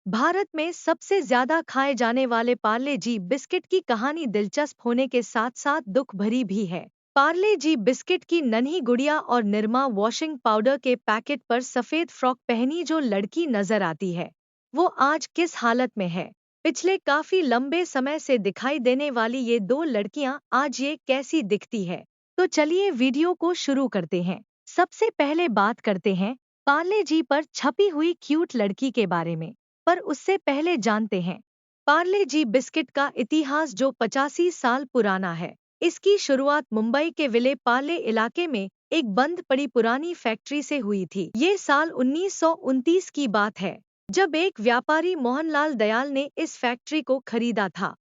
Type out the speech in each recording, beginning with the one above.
भारत में सबसे ज्यादा खाए जाने वाले पार्ले जी बिस्किट की कहानी दिलचस्प होने के साथ साथ दुख भरी भी है। पार्ले जी बिस्किट की नन्ही गुड़िया और निरमा वॉशिंग पाउडर के पैकेट पर सफेद फ्रॉक पहनी जो लड़की नजर आती है, वो आज किस हालत में है? पिछले काफी लंबे समय से दिखाई देने वाली ये दो लड़कियां आज ये कैसी दिखती है? तो चलिए वीडियो को शुरू करते हैं। सबसे पहले बात करते हैं पार्ले जी पर छपी हुई क्यूट लड़की के बारे में। पर उससे पहले जानते हैं पार्ले जी बिस्किट का इतिहास जो 85 साल पुराना है। इसकी शुरुआत मुंबई के विले पार्ले इलाके में एक बंद पड़ी पुरानी फैक्ट्री से हुई थी। ये साल 1929 की बात है, जब एक व्यापारी मोहनलाल दयाल ने इस फैक्ट्री को खरीदा था,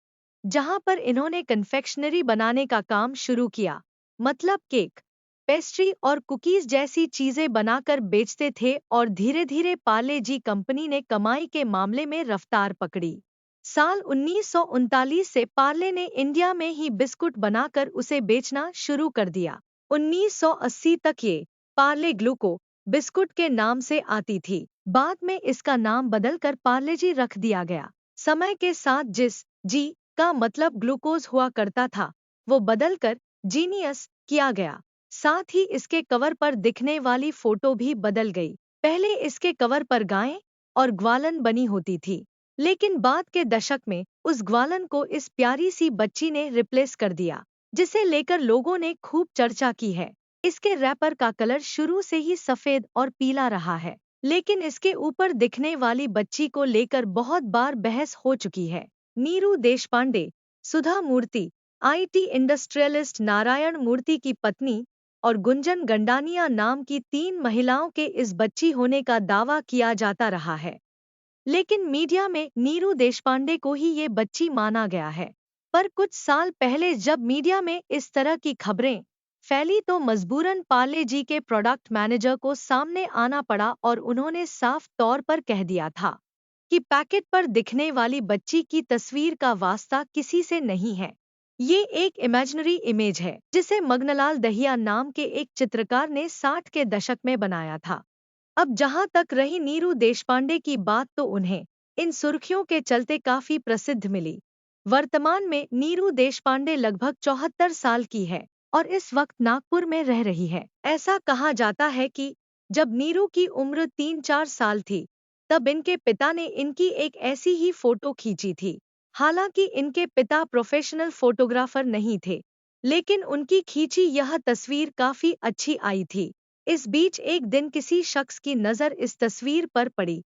जहां पर इन्होंने कन्फेक्शनरी बनाने का काम शुरू किया। मतलब केक, पेस्ट्री और कुकीज जैसी चीजें बनाकर बेचते थे और धीरे धीरे पार्ले जी कंपनी ने कमाई के मामले में रफ्तार पकड़ी। साल 1939 से पार्ले ने इंडिया में ही बिस्कुट बनाकर उसे बेचना शुरू कर दिया। 1980 तक ये पार्ले ग्लूको बिस्कुट के नाम से आती थी। बाद में इसका नाम बदलकर पार्ले जी रख दिया गया। समय के साथ जिस जी का मतलब ग्लूकोज हुआ करता था, वो बदलकर जीनियस किया गया। साथ ही इसके कवर पर दिखने वाली फोटो भी बदल गई। पहले इसके कवर पर गायें और ग्वालन बनी होती थी, लेकिन बाद के दशक में उस ग्वालन को इस प्यारी सी बच्ची ने रिप्लेस कर दिया, जिसे लेकर लोगों ने खूब चर्चा की है। इसके रैपर का कलर शुरू से ही सफेद और पीला रहा है, लेकिन इसके ऊपर दिखने वाली बच्ची को लेकर बहुत बार बहस हो चुकी है। नीरू देशपांडे, सुधा मूर्ति, आईटी इंडस्ट्रियलिस्ट नारायण मूर्ति की पत्नी और गुंजन गंडानिया नाम की 3 महिलाओं के इस बच्ची होने का दावा किया जाता रहा है, लेकिन मीडिया में नीरू देशपांडे को ही ये बच्ची माना गया है। पर कुछ साल पहले जब मीडिया में इस तरह की खबरें फैली तो मजबूरन पार्ले जी के प्रोडक्ट मैनेजर को सामने आना पड़ा और उन्होंने साफ तौर पर कह दिया था कि पैकेट पर दिखने वाली बच्ची की तस्वीर का वास्ता किसी से नहीं है। ये एक इमेजिनरी इमेज है जिसे मगनलाल दहिया नाम के एक चित्रकार ने 60 के दशक में बनाया था। अब जहां तक रही नीरू देशपांडे की बात, तो उन्हें इन सुर्खियों के चलते काफी प्रसिद्ध मिली। वर्तमान में नीरू देशपांडे लगभग 74 साल की है और इस वक्त नागपुर में रह रही है। ऐसा कहा जाता है कि जब नीरू की उम्र 3-4 साल थी, तब इनके पिता ने इनकी एक ऐसी ही फोटो खींची थी। हालांकि इनके पिता प्रोफेशनल फोटोग्राफर नहीं थे, लेकिन उनकी खींची यह तस्वीर काफी अच्छी आई थी। इस बीच एक दिन किसी शख्स की नज़र इस तस्वीर पर पड़ी,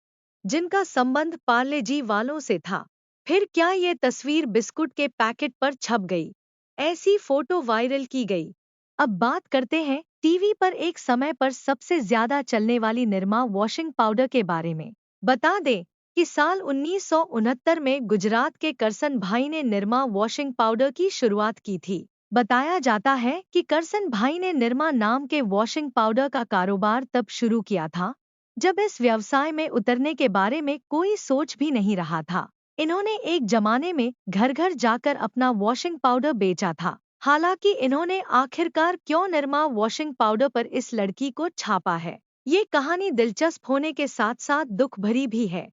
जिनका संबंध पार्ले जी वालों से था। फिर क्या ये तस्वीर बिस्कुट के पैकेट पर छप गई? ऐसी फोटो वायरल की गई। अब बात करते हैं टीवी पर एक समय पर सबसे ज्यादा चलने वाली निरमा वॉशिंग पाउडर के बारे में। बता दें कि साल 1969 में गुजरात के करसन भाई ने निरमा वॉशिंग पाउडर की शुरुआत की थी। बताया जाता है कि करसन भाई ने निरमा नाम के वॉशिंग पाउडर का कारोबार तब शुरू किया था, जब इस व्यवसाय में उतरने के बारे में कोई सोच भी नहीं रहा था। इन्होंने एक जमाने में घर घर जाकर अपना वॉशिंग पाउडर बेचा था। हालांकि इन्होंने आखिरकार क्यों निरमा वॉशिंग पाउडर पर इस लड़की को छापा है, ये कहानी दिलचस्प होने के साथ साथ दुख भरी भी है।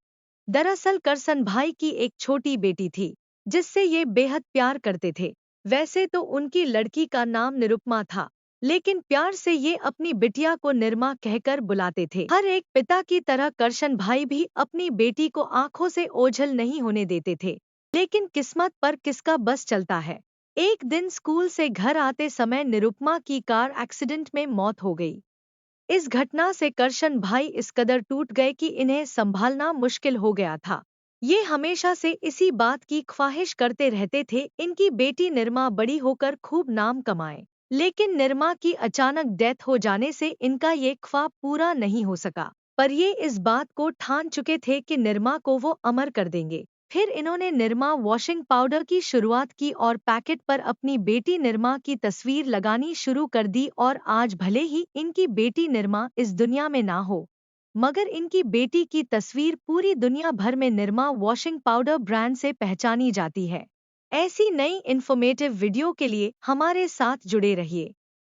दरअसल करसन भाई की एक छोटी बेटी थी, जिससे ये बेहद प्यार करते थे। वैसे तो उनकी लड़की का नाम निरुपमा था, लेकिन प्यार से ये अपनी बिटिया को निरमा कहकर बुलाते थे। हर एक पिता की तरह करशन भाई भी अपनी बेटी को आंखों से ओझल नहीं होने देते थे। लेकिन किस्मत पर किसका बस चलता है। एक दिन स्कूल से घर आते समय निरुपमा की कार एक्सीडेंट में मौत हो गई। इस घटना से करशन भाई इस कदर टूट गए कि इन्हें संभालना मुश्किल हो गया था। ये हमेशा से इसी बात की ख्वाहिश करते रहते थे इनकी बेटी निरमा बड़ी होकर खूब नाम कमाए। लेकिन निरमा की अचानक डेथ हो जाने से इनका ये ख्वाब पूरा नहीं हो सका। पर ये इस बात को ठान चुके थे कि निरमा को वो अमर कर देंगे। फिर इन्होंने निरमा वॉशिंग पाउडर की शुरुआत की और पैकेट पर अपनी बेटी निरमा की तस्वीर लगानी शुरू कर दी। और आज भले ही इनकी बेटी निरमा इस दुनिया में ना हो, मगर इनकी बेटी की तस्वीर पूरी दुनिया भर में निरमा वॉशिंग पाउडर ब्रांड से पहचानी जाती है। ऐसी नई इन्फॉर्मेटिव वीडियो के लिए हमारे साथ जुड़े रहिए।